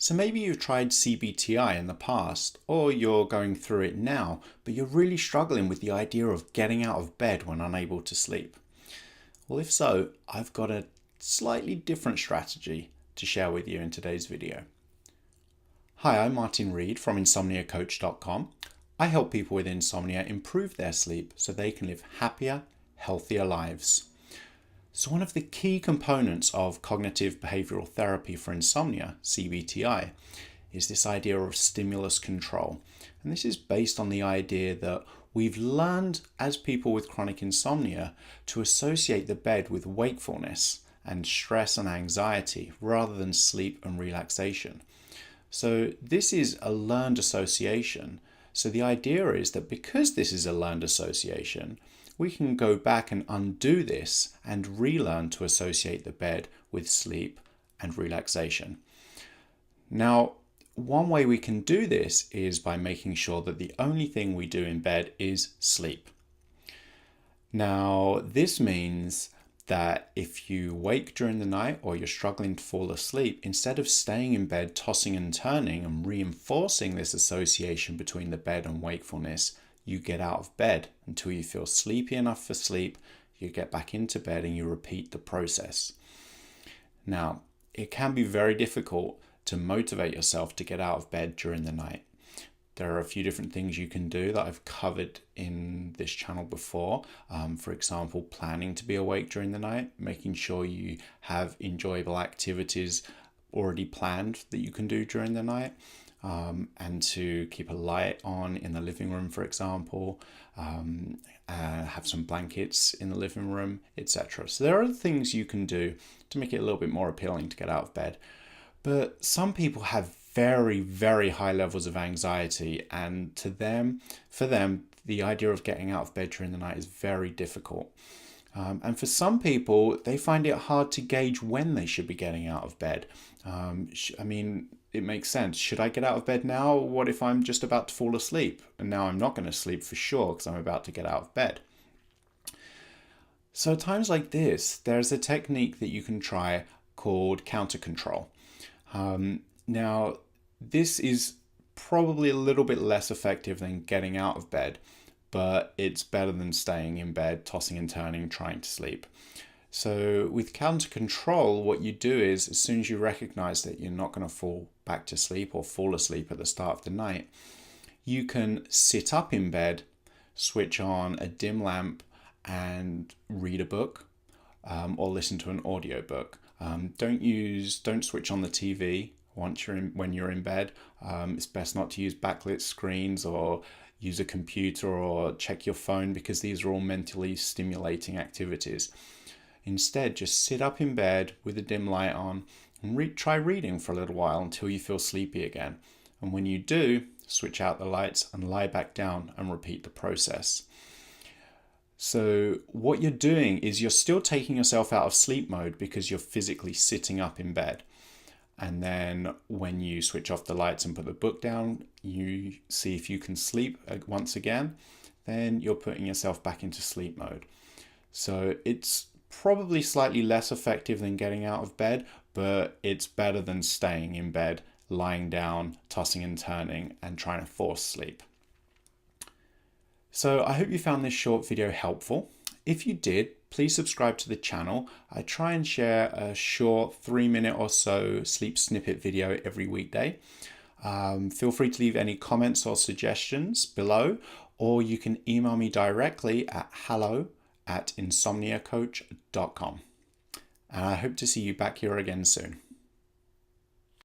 So maybe you've tried CBT-I in the past, or you're going through it now, but you're really struggling with the idea of getting out of bed when unable to sleep. Well, if so, I've got a slightly different strategy to share with you in today's video. Hi, I'm Martin Reed from insomniacoach.com. I help people with insomnia improve their sleep so they can live happier, healthier lives. So one of the key components of cognitive behavioral therapy for insomnia, CBT-I, is this idea of stimulus control. And this is based on the idea that we've learned as people with chronic insomnia to associate the bed with wakefulness and stress and anxiety rather than sleep and relaxation. So this is a learned association. So the idea is that because this is a learned association, we can go back and undo this and relearn to associate the bed with sleep and relaxation. Now, one way we can do this is by making sure that the only thing we do in bed is sleep. Now, this means that if you wake during the night or you're struggling to fall asleep, instead of staying in bed tossing and turning and reinforcing this association between the bed and wakefulness, you get out of bed until you feel sleepy enough for sleep, you get back into bed and you repeat the process. Now, it can be very difficult to motivate yourself to get out of bed during the night. There are a few different things you can do that I've covered in this channel before. For example, planning to be awake during the night, making sure you have enjoyable activities already planned that you can do during the night. And to keep a light on in the living room, for example, have some blankets in the living room, etc. So there are things you can do to make it a little bit more appealing to get out of bed. But some people have very, very high levels of anxiety, and for them, the idea of getting out of bed during the night is very difficult. And for some people, they find it hard to gauge when they should be getting out of bed. It makes sense. Should I get out of bed now? What if I'm just about to fall asleep? And now I'm not going to sleep for sure because I'm about to get out of bed. So at times like this, there's a technique that you can try called Countercontrol. Now, this is probably a little bit less effective than getting out of bed, but it's better than staying in bed, tossing and turning, trying to sleep. So with Countercontrol, what you do is as soon as you recognize that you're not going to fall back to sleep or fall asleep at the start of the night, you can sit up in bed, switch on a dim lamp and read a book or listen to an audiobook. Don't switch on the TV when you're in bed. It's best not to use backlit screens or use a computer or check your phone because these are all mentally stimulating activities. Instead, just sit up in bed with a dim light on and try reading for a little while until you feel sleepy again. And when you do, switch out the lights and lie back down and repeat the process. So what you're doing is you're still taking yourself out of sleep mode because you're physically sitting up in bed. And then when you switch off the lights and put the book down, you see if you can sleep once again, then you're putting yourself back into sleep mode. So it's probably slightly less effective than getting out of bed, but it's better than staying in bed, lying down, tossing and turning, and trying to force sleep. So I hope you found this short video helpful. If you did, please subscribe to the channel. I try and share a short 3-minute or so sleep snippet video every weekday. Feel free to leave any comments or suggestions below, or you can email me directly at hello@insomniacoach.com. And I hope to see you back here again soon.